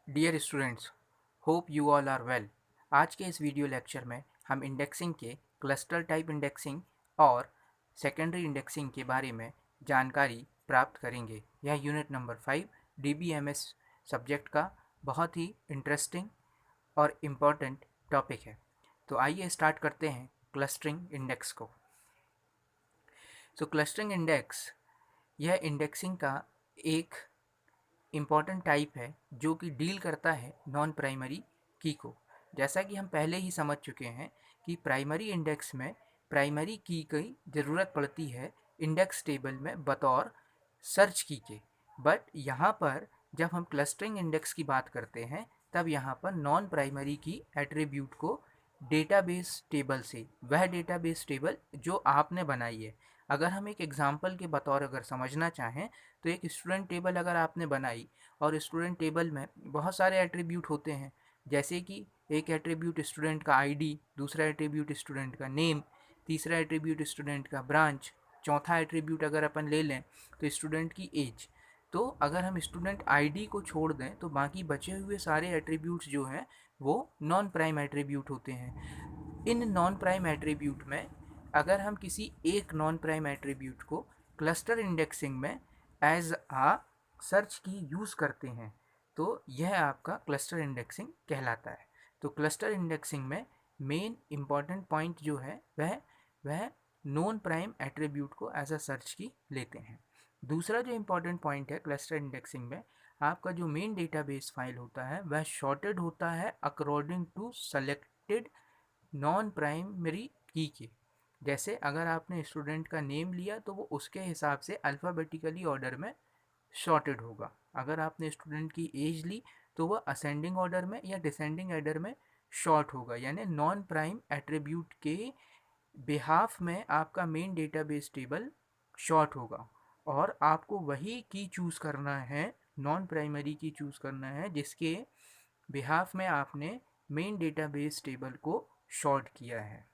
Dear students, hope you all are well. आज के इस वीडियो लेक्चर में हम इंडेक्सिंग के क्लस्टर टाइप इंडेक्सिंग और सेकेंडरी इंडेक्सिंग के बारे में जानकारी प्राप्त करेंगे। यह यूनिट नंबर 5 DBMS सब्जेक्ट का बहुत ही इंटरेस्टिंग और इम्पोर्टेंट टॉपिक है। तो आइए स्टार्ट करते हैं क्लस्टरिंग इंडेक्स को। क्लस्टरिंग इंडेक्स यह इंडेक्सिंग का एक इम्पॉर्टेंट टाइप है जो कि डील करता है नॉन प्राइमरी की को। जैसा कि हम पहले ही समझ चुके हैं कि प्राइमरी इंडेक्स में प्राइमरी की की ज़रूरत पड़ती है इंडेक्स टेबल में बतौर सर्च की के। बट यहाँ पर जब हम क्लस्टरिंग इंडेक्स की बात करते हैं तब यहाँ पर नॉन प्राइमरी की एट्रीब्यूट को डेटाबेस टेबल से, वह डेटाबेस टेबल जो आपने बनाई है, अगर हम एक एग्जांपल के बतौर अगर समझना चाहें तो एक स्टूडेंट टेबल अगर आपने बनाई और स्टूडेंट टेबल में बहुत सारे एट्रीब्यूट होते हैं, जैसे कि एक एट्रीब्यूट स्टूडेंट का आईडी, दूसरा एट्रीब्यूट स्टूडेंट का नेम, तीसरा एट्रीब्यूट स्टूडेंट का ब्रांच, चौथा एट्रीब्यूट अगर अपन ले लें तो स्टूडेंट की एज। तो अगर हम स्टूडेंट आईडी को छोड़ दें तो बाकी बचे हुए सारे एट्रीब्यूट्स जो हैं वो नॉन प्राइम एट्रीब्यूट होते हैं। इन नॉन प्राइम एट्रीब्यूट में अगर हम किसी एक नॉन प्राइम एट्रीब्यूट को क्लस्टर इंडेक्सिंग में एज आ सर्च की यूज़ करते हैं तो यह आपका क्लस्टर इंडेक्सिंग कहलाता है। तो क्लस्टर इंडेक्सिंग में मेन इम्पॉर्टेंट पॉइंट जो है वह नॉन प्राइम एट्रीब्यूट को एज अ सर्च की लेते हैं। दूसरा जो इम्पॉर्टेंट पॉइंट है क्लस्टर इंडेक्सिंग में, आपका जो मेन डेटाबेस फाइल होता है वह शॉर्टेड होता है according to selected non primary key के। जैसे अगर आपने स्टूडेंट का नेम लिया तो वो उसके हिसाब से अल्फ़ाबेटिकली ऑर्डर में शॉर्टेड होगा। अगर आपने स्टूडेंट की एज ली तो वह असेंडिंग ऑर्डर में या डिसेंडिंग ऑर्डर में शॉर्ट होगा, यानी नॉन प्राइम एट्रीब्यूट के बिहाफ में आपका मेन डेटाबेस टेबल शॉर्ट होगा और आपको वही की चूज़ करना है, नॉन प्राइमरी की चूज़ करना है जिसके बिहाफ में आपने मेन डेटाबेस टेबल को शॉर्ट किया है।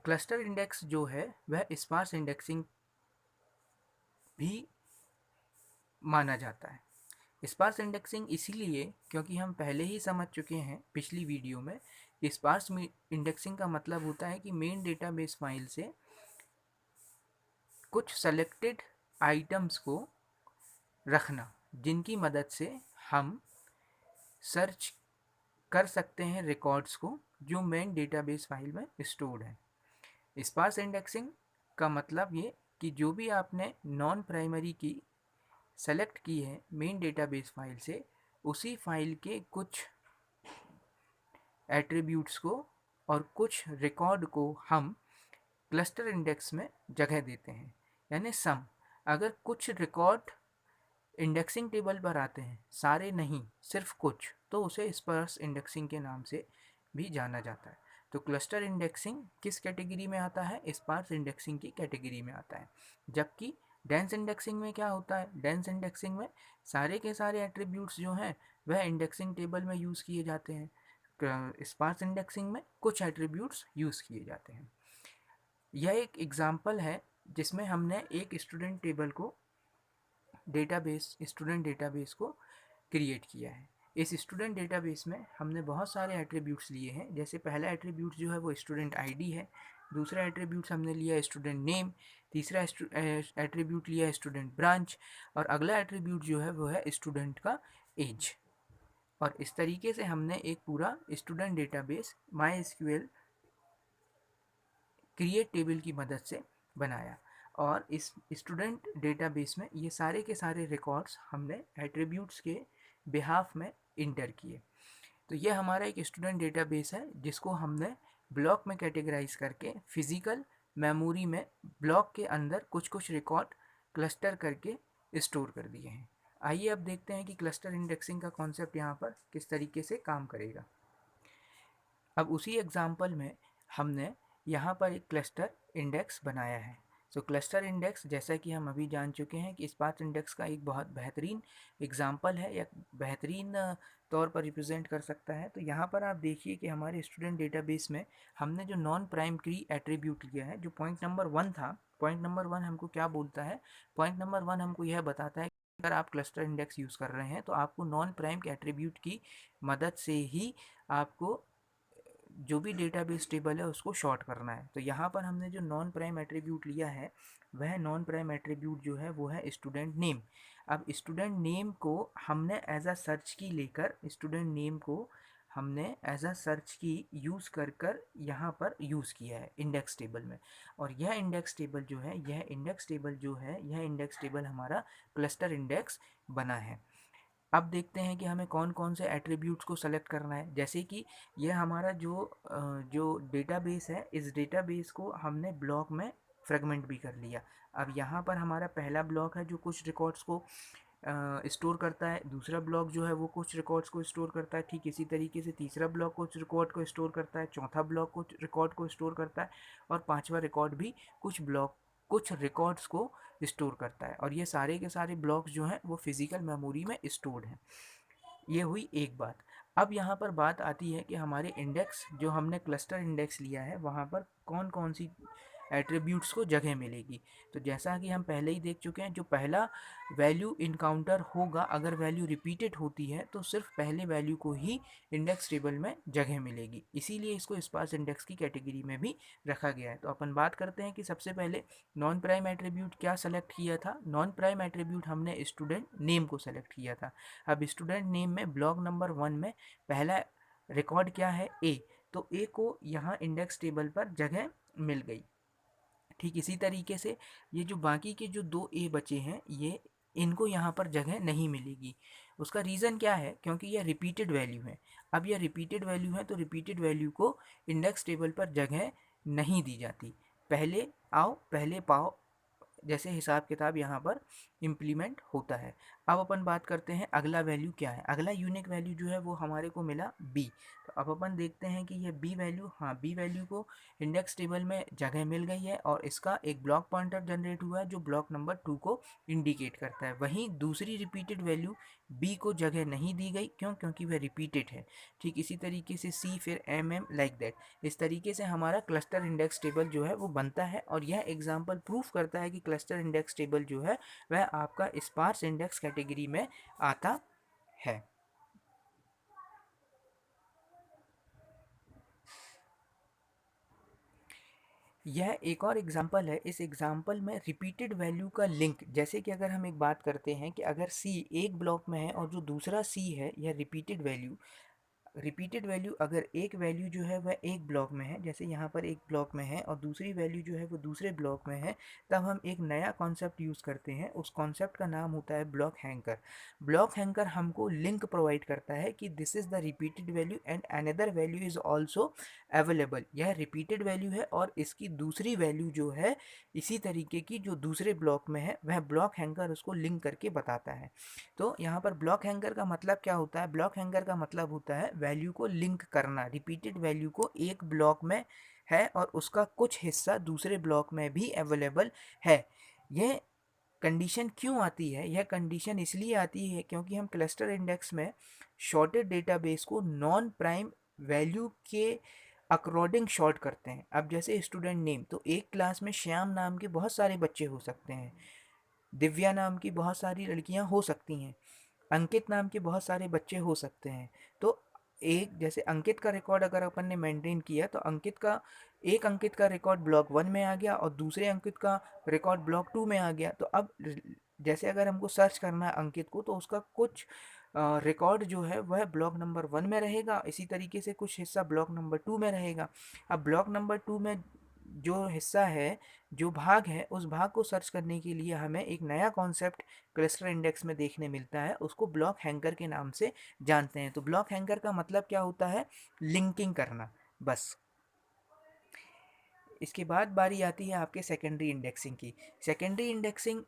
क्लस्टर इंडेक्स जो है वह स्पार्स इंडेक्सिंग भी माना जाता है। स्पार्स इंडेक्सिंग इसीलिए क्योंकि हम पहले ही समझ चुके हैं पिछली वीडियो में, स्पार्स इंडेक्सिंग का मतलब होता है कि मेन डेटाबेस फाइल से कुछ सेलेक्टेड आइटम्स को रखना जिनकी मदद से हम सर्च कर सकते हैं रिकॉर्ड्स को जो मेन डेटाबेस फाइल में स्टोर्ड है। स्पार्स इंडेक्सिंग का मतलब ये कि जो भी आपने नॉन प्राइमरी की सेलेक्ट की है मेन डेटाबेस फाइल से, उसी फाइल के कुछ एट्रीब्यूट्स को और कुछ रिकॉर्ड को हम क्लस्टर इंडेक्स में जगह देते हैं। यानी सम, अगर कुछ रिकॉर्ड इंडेक्सिंग टेबल पर आते हैं, सारे नहीं सिर्फ कुछ, तो उसे स्पार्स इंडेक्सिंग के नाम से भी जाना जाता है। तो क्लस्टर इंडेक्सिंग किस कैटेगरी में आता है? स्पार्स इंडेक्सिंग की कैटेगरी में आता है। जबकि डेंस इंडेक्सिंग में क्या होता है? डेंस इंडेक्सिंग में सारे के सारे एट्रीब्यूट्स जो हैं वह इंडेक्सिंग टेबल में यूज़ किए जाते हैं। स्पार्स इंडेक्सिंग में कुछ एट्रीब्यूट्स यूज़ किए जाते हैं। यह एक एग्जाम्पल है जिसमें हमने एक स्टूडेंट टेबल को स्टूडेंट डेटाबेस को क्रिएट किया है। इस स्टूडेंट डेटाबेस में हमने बहुत सारे एट्रीब्यूट्स लिए हैं। जैसे पहला एट्रीब्यूट जो है वो स्टूडेंट आईडी है, दूसरा एट्रीब्यूट हमने लिया स्टूडेंट नेम, तीसरा एट्रीब्यूट लिया स्टूडेंट ब्रांच और अगला एट्रीब्यूट जो है वो है स्टूडेंट का एज। और इस तरीके से हमने एक पूरा student database MySQL create table की मदद से बनाया और इस स्टूडेंट डेटाबेस में ये सारे के सारे रिकॉर्ड्स हमने एट्रीब्यूट्स के बिहाफ में इंटर किए। तो ये हमारा एक स्टूडेंट डेटाबेस है जिसको हमने ब्लॉक में कैटेगराइज करके फिजिकल मेमोरी में ब्लॉक के अंदर कुछ कुछ रिकॉर्ड क्लस्टर करके स्टोर कर दिए हैं। आइए अब देखते हैं कि क्लस्टर इंडेक्सिंग का कॉन्सेप्ट यहाँ पर किस तरीके से काम करेगा। अब उसी एग्जाम्पल में हमने यहाँ पर एक क्लस्टर इंडेक्स बनाया है। क्लस्टर इंडेक्स, जैसा कि हम अभी जान चुके हैं कि स्पार्स इंडेक्स का एक बहुत बेहतरीन एग्जाम्पल है या बेहतरीन तौर पर रिप्रेजेंट कर सकता है। तो यहाँ पर आप देखिए कि हमारे स्टूडेंट डेटाबेस में हमने जो नॉन प्राइम की एट्रीब्यूट लिया है, जो पॉइंट नंबर 1 था, पॉइंट नंबर 1 हमको क्या बोलता है? पॉइंट नंबर 1 हमको यह बताता है कि अगर आप क्लस्टर इंडेक्स यूज़ कर रहे हैं तो आपको नॉन प्राइम के एट्रीब्यूट की मदद से ही आपको जो भी डेटाबेस टेबल है उसको शॉर्ट करना है। तो यहाँ पर हमने जो नॉन प्राइम एट्रीब्यूट लिया है वह नॉन प्राइम एट्रीब्यूट जो है वो है स्टूडेंट नेम। अब स्टूडेंट नेम को हमने एज अ सर्च की लेकर स्टूडेंट नेम को हमने एज अ सर्च की यूज़ कर कर यहाँ पर यूज़ किया है इंडेक्स टेबल में। और यह इंडेक्स टेबल जो है यह इंडेक्स टेबल हमारा क्लस्टर इंडेक्स बना है। अब देखते हैं कि हमें कौन कौन से एट्रीब्यूट्स को सेलेक्ट करना है। जैसे कि ये हमारा जो डेटाबेस है, इस डेटाबेस को हमने ब्लॉक में फ्रेगमेंट भी कर लिया। अब यहाँ पर हमारा पहला ब्लॉक है जो कुछ रिकॉर्ड्स को स्टोर करता है, दूसरा ब्लॉक जो है वो कुछ रिकॉर्ड्स को स्टोर करता है, ठीक इसी तरीके से तीसरा ब्लॉक कुछ रिकॉर्ड को स्टोर करता है, चौथा ब्लॉक कुछ रिकॉर्ड को स्टोर करता है और पांचवा रिकॉर्ड भी कुछ रिकॉर्ड्स को स्टोर करता है। और ये सारे के सारे ब्लॉक्स जो हैं वो फिजिकल मेमोरी में स्टोर्ड हैं। ये हुई एक बात। अब यहाँ पर बात आती है कि हमारे इंडेक्स जो हमने क्लस्टर इंडेक्स लिया है वहाँ पर कौन कौन सी एट्रीब्यूट्स को जगह मिलेगी। तो जैसा कि हम पहले ही देख चुके हैं, जो पहला वैल्यू इनकाउंटर होगा अगर वैल्यू रिपीटेड होती है तो सिर्फ पहले वैल्यू को ही इंडेक्स टेबल में जगह मिलेगी, इसीलिए इसको स्पार्स इंडेक्स की कैटेगरी में भी रखा गया है। तो अपन बात करते हैं कि सबसे पहले नॉन प्राइम एट्रीब्यूट क्या सेलेक्ट किया था। नॉन प्राइम एट्रीब्यूट हमने स्टूडेंट नेम को सेलेक्ट किया था। अब स्टूडेंट नेम में ब्लॉक नंबर 1 में पहला रिकॉर्ड क्या है? ए। तो ए को यहाँ इंडेक्स टेबल पर जगह मिल गई। ठीक इसी तरीके से ये जो बाकी के जो दो ए बचे हैं ये इनको यहाँ पर जगह नहीं मिलेगी। उसका रीज़न क्या है? क्योंकि यह रिपीटेड वैल्यू है। अब यह रिपीटेड वैल्यू है तो रिपीटेड वैल्यू को इंडेक्स टेबल पर जगह नहीं दी जाती। पहले आओ पहले पाओ जैसे हिसाब किताब यहाँ पर इम्प्लीमेंट होता है। अब अपन बात करते हैं अगला वैल्यू क्या है। अगला यूनिक वैल्यू जो है वो हमारे को मिला बी। तो अब अपन देखते हैं कि ये बी वैल्यू, हाँ बी वैल्यू को इंडेक्स टेबल में जगह मिल गई है और इसका एक ब्लॉक पॉइंटर जनरेट हुआ है जो ब्लॉक नंबर 2 को इंडिकेट करता है। वहीं दूसरी रिपीटेड वैल्यू बी को जगह नहीं दी गई, क्यों? क्योंकि वह रिपीटेड है। ठीक इसी तरीके से सी, फिर एम एम, लाइक दैट। इस तरीके से हमारा क्लस्टर इंडेक्स टेबल जो है वो बनता है और यह एग्जाम्पल प्रूफ करता है कि क्लस्टर इंडेक्स टेबल जो है वह आपका स्पार्स इंडेक्स कैटेगरी में आता है। यह एक और एग्जाम्पल है। इस एग्जाम्पल में रिपीटेड वैल्यू का लिंक, जैसे कि अगर हम एक बात करते हैं कि अगर सी एक ब्लॉक में है और जो दूसरा सी है यह रिपीटेड वैल्यू अगर एक वैल्यू जो है वह एक ब्लॉक में है, जैसे यहाँ पर एक ब्लॉक में है और दूसरी वैल्यू जो है वो दूसरे ब्लॉक में है, तब हम एक नया कॉन्सेप्ट यूज़ करते हैं। उस कॉन्सेप्ट का नाम होता है ब्लॉक हैंकर। ब्लॉक हैंकर हमको लिंक प्रोवाइड करता है कि this is the repeated value and another value is also available. यह रिपीटेड वैल्यू है और इसकी दूसरी वैल्यू जो है इसी तरीके की जो दूसरे ब्लॉक में है वह ब्लॉक हैंकर उसको लिंक करके बताता है। तो यहाँ पर ब्लॉक हैंगर का मतलब क्या होता है? ब्लॉक हैंगर का मतलब होता है वैल्यू को लिंक करना। रिपीटेड वैल्यू को एक ब्लॉक में है और उसका कुछ हिस्सा दूसरे ब्लॉक में भी अवेलेबल है। यह कंडीशन क्यों आती है? यह कंडीशन इसलिए आती है क्योंकि हम क्लस्टर इंडेक्स में शॉर्टेड डेटाबेस को नॉन प्राइम वैल्यू के अकॉर्डिंग शॉर्ट करते हैं। अब जैसे स्टूडेंट नेम, तो एक क्लास में श्याम नाम के बहुत सारे बच्चे हो सकते हैं, दिव्या नाम की बहुत सारी लड़कियां हो सकती हैं, अंकित नाम के बहुत सारे बच्चे हो सकते हैं। तो एक जैसे अंकित का रिकॉर्ड अगर अपन ने मेंटेन किया तो अंकित का रिकॉर्ड ब्लॉक 1 में आ गया और दूसरे अंकित का रिकॉर्ड ब्लॉक 2 में आ गया। तो अब जैसे अगर हमको सर्च करना है अंकित को तो उसका कुछ रिकॉर्ड जो है वह ब्लॉक नंबर 1 में रहेगा, इसी तरीके से कुछ हिस्सा ब्लॉक नंबर 2 में रहेगा। अब ब्लॉक नंबर 2 में जो हिस्सा है, जो भाग है, उस भाग को सर्च करने के लिए हमें एक नया कॉन्सेप्ट क्लस्टर इंडेक्स में देखने मिलता है, उसको ब्लॉक हैंकर के नाम से जानते हैं। तो ब्लॉक हैंकर का मतलब क्या होता है? लिंकिंग करना, बस। इसके बाद बारी आती है आपके सेकेंडरी इंडेक्सिंग की। सेकेंडरी इंडेक्सिंग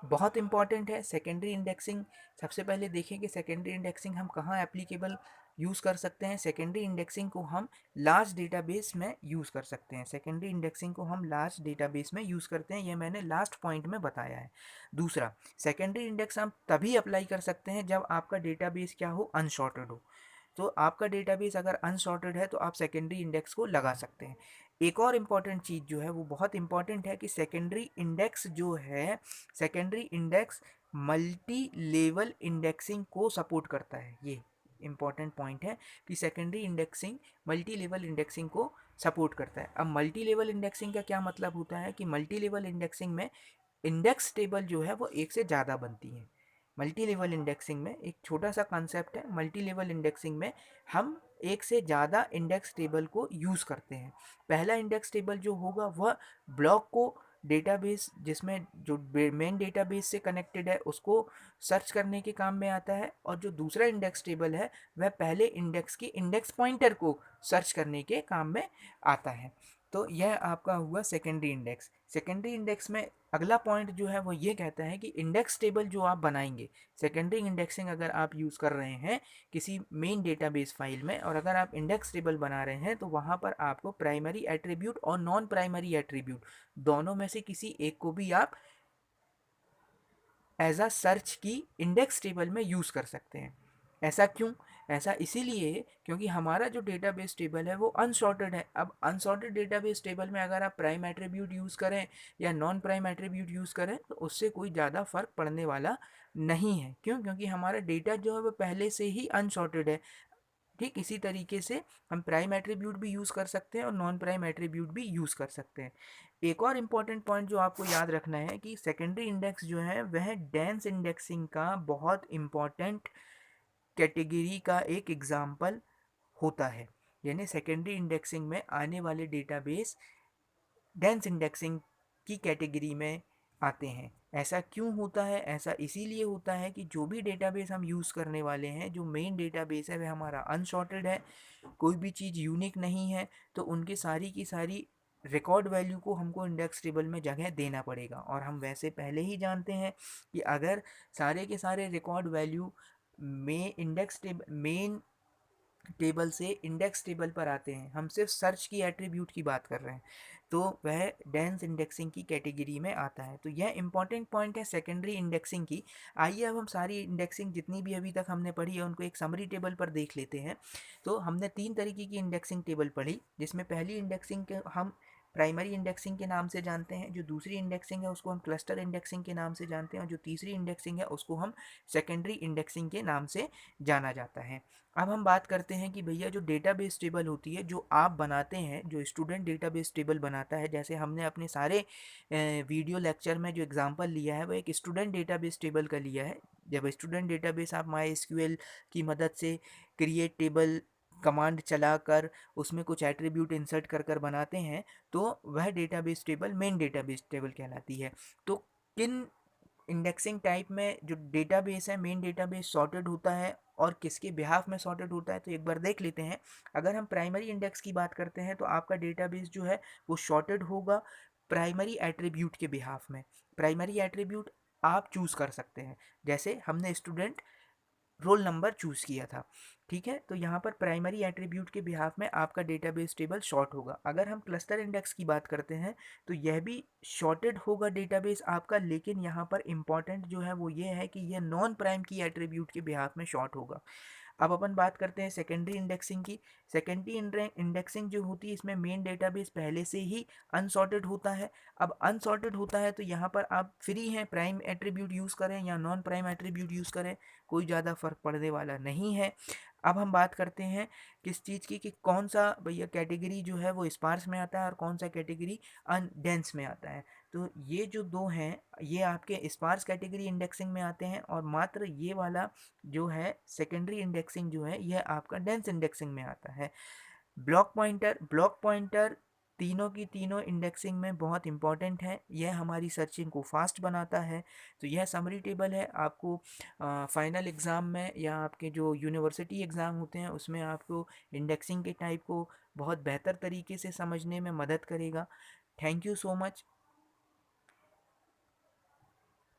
बहुत इंपॉर्टेंट है। सेकेंडरी इंडेक्सिंग सबसे पहले देखें कि सेकेंडरी इंडेक्सिंग हम कहाँ एप्लीकेबल यूज़ कर सकते हैं। सेकेंडरी इंडेक्सिंग को हम लार्ज डेटाबेस में यूज़ कर सकते हैं। सेकेंडरी इंडेक्सिंग को हम लार्ज डेटाबेस में यूज़ करते हैं, ये मैंने लास्ट पॉइंट में बताया है। दूसरा, सेकेंडरी इंडेक्स हम तभी अप्लाई कर सकते हैं जब आपका डेटाबेस क्या हो? अनसॉर्टेड हो। तो आपका डेटाबेस अगर अनसॉर्टेड है तो आप सेकेंडरी इंडेक्स को लगा सकते हैं। एक और इम्पॉर्टेंट चीज़ जो है वो बहुत इम्पॉर्टेंट है कि सेकेंडरी इंडेक्स जो है, secondary index multi level indexing को सपोर्ट करता है। ये इम्पॉर्टेंट पॉइंट है कि secondary indexing multi level indexing को सपोर्ट करता है। अब मल्टी लेवल इंडेक्सिंग का क्या मतलब होता है कि मल्टी लेवल इंडेक्सिंग में इंडेक्स टेबल जो है वो एक से ज़्यादा बनती है। मल्टी लेवल इंडेक्सिंग में एक छोटा सा कॉन्सेप्ट है, मल्टी लेवल इंडेक्सिंग में हम एक से ज़्यादा इंडेक्स टेबल को यूज़ करते हैं। पहला इंडेक्स टेबल जो होगा वह ब्लॉक को डेटाबेस जिसमें जो मेन डेटाबेस से कनेक्टेड है उसको सर्च करने के काम में आता है, और जो दूसरा इंडेक्स टेबल है वह पहले इंडेक्स की इंडेक्स पॉइंटर को सर्च करने के काम में आता है। तो यह आपका हुआ सेकेंडरी इंडेक्स। सेकेंडरी इंडेक्स में अगला पॉइंट जो है वो ये कहता है कि इंडेक्स टेबल जो आप बनाएंगे, सेकेंडरी इंडेक्सिंग अगर आप यूज़ कर रहे हैं किसी मेन डेटाबेस फाइल में, और अगर आप इंडेक्स टेबल बना रहे हैं तो वहाँ पर आपको प्राइमरी एट्रीब्यूट और नॉन प्राइमरी एट्रीब्यूट दोनों में से किसी एक को भी आप एज अ सर्च की इंडेक्स टेबल में यूज़ कर सकते हैं। ऐसा क्यों? ऐसा इसीलिए क्योंकि हमारा जो डेटाबेस टेबल है वो अनसॉर्टेड है। अब अनसॉर्टेड डेटाबेस टेबल में अगर आप प्राइम एट्रीब्यूट यूज़ करें या नॉन प्राइम एट्रीब्यूट यूज़ करें तो उससे कोई ज़्यादा फ़र्क पड़ने वाला नहीं है। क्यों? क्योंकि हमारा डेटा जो है वो पहले से ही अनसॉर्टेड है। ठीक इसी तरीके से हम प्राइम एट्रीब्यूट भी यूज़ कर सकते हैं और नॉन प्राइम एट्रीब्यूट भी यूज़ कर सकते हैं। एक और इम्पॉर्टेंट पॉइंट जो आपको याद रखना है कि सेकेंडरी इंडेक्स जो है वह डेंस इंडेक्सिंग का बहुत इम्पॉर्टेंट कैटेगरी का एक एग्जाम्पल होता है। यानी सेकेंडरी इंडेक्सिंग में आने वाले डेटाबेस डेंस इंडेक्सिंग की कैटेगरी में आते हैं। ऐसा क्यों होता है? ऐसा इसीलिए होता है कि जो भी डेटाबेस हम यूज़ करने वाले हैं, जो मेन डेटाबेस है वह हमारा अनसॉर्टेड है, कोई भी चीज़ यूनिक नहीं है, तो उनकी सारी की सारी रिकॉर्ड वैल्यू को हमको इंडेक्स टेबल में जगह देना पड़ेगा। और हम वैसे पहले ही जानते हैं कि अगर सारे के सारे रिकॉर्ड वैल्यू में इंडेक्स टेबल मेन टेबल से इंडेक्स टेबल पर आते हैं, हम सिर्फ सर्च की एट्रीब्यूट की बात कर रहे हैं, तो वह डेंस इंडेक्सिंग की कैटेगरी में आता है। तो यह इंपॉर्टेंट पॉइंट है सेकेंडरी इंडेक्सिंग की। आइए अब हम सारी इंडेक्सिंग जितनी भी अभी तक हमने पढ़ी है उनको एक समरी टेबल पर देख लेते हैं। तो हमने 3 तरीके की इंडेक्सिंग टेबल पढ़ी, जिसमें पहली इंडेक्सिंग के हम प्राइमरी इंडेक्सिंग के नाम से जानते हैं, जो दूसरी इंडेक्सिंग है उसको हम क्लस्टर इंडेक्सिंग के नाम से जानते हैं, और जो तीसरी इंडेक्सिंग है उसको हम सेकेंडरी इंडेक्सिंग के नाम से जाना जाता है। अब हम बात करते हैं कि भैया जो डेटाबेस टेबल होती है जो आप बनाते हैं, जो स्टूडेंट डेटाबेस टेबल बनाता है, जैसे हमने अपने सारे वीडियो लेक्चर में जो एग्जांपल लिया है वो एक स्टूडेंट डेटाबेस टेबल का लिया है। जब स्टूडेंट डेटाबेस आप माई एसक्यूएल की मदद से क्रिएट टेबल कमांड चलाकर उसमें कुछ एट्रीब्यूट इंसर्ट कर कर बनाते हैं तो वह database table main database table कहलाती है। तो किन इंडेक्सिंग टाइप में जो डेटाबेस है मेन डेटाबेस सॉर्टेड होता है और किसके बिहाफ में सॉर्टेड होता है, तो एक बार देख लेते हैं। अगर हम प्राइमरी इंडेक्स की बात करते हैं तो आपका डेटाबेस जो है वो सॉर्टेड होगा प्राइमरी एट्रीब्यूट के बिहाफ में। प्राइमरी एट्रीब्यूट आप चूज़ कर सकते हैं, जैसे हमने स्टूडेंट रोल नंबर चूज़ किया था। ठीक है, तो यहाँ पर प्राइमरी एट्रीब्यूट के बिहाफ में आपका डेटाबेस टेबल शॉर्ट होगा। अगर हम क्लस्टर इंडेक्स की बात करते हैं तो यह भी शॉर्टेड होगा डेटाबेस आपका, लेकिन यहाँ पर इम्पॉर्टेंट जो है वो ये है कि यह नॉन प्राइम की एट्रीब्यूट के बिहाफ में शॉर्ट होगा। अब अपन बात करते हैं सेकेंडरी इंडेक्सिंग की। सेकेंडरी इंडेक्सिंग जो होती है इसमें मेन डेटाबेस पहले से ही अनसॉर्टेड होता है। अब अनसॉर्टेड होता है तो यहाँ पर आप फ्री हैं, प्राइम एट्रीब्यूट यूज़ करें या नॉन प्राइम एट्रीब्यूट यूज़ करें, कोई ज़्यादा फ़र्क पड़ने वाला नहीं है। अब हम बात करते हैं किस चीज़ की कि कौन सा भैया कैटेगरी जो है वो स्पार्स में आता है और कौन सा कैटेगरी अनडेंस में आता है। तो ये जो दो हैं ये आपके स्पार्स कैटेगरी इंडेक्सिंग में आते हैं, और मात्र ये वाला जो है सेकेंडरी इंडेक्सिंग जो है यह आपका डेंस इंडेक्सिंग में आता है। ब्लॉक पॉइंटर तीनों की तीनों इंडेक्सिंग में बहुत इंपॉर्टेंट है, यह हमारी सर्चिंग को फास्ट बनाता है। तो यह समरी टेबल है, आपको फाइनल एग्ज़ाम में या आपके जो यूनिवर्सिटी एग्ज़ाम होते हैं उसमें आपको इंडेक्सिंग के टाइप को बहुत बेहतर तरीके से समझने में मदद करेगा। Thank you so much.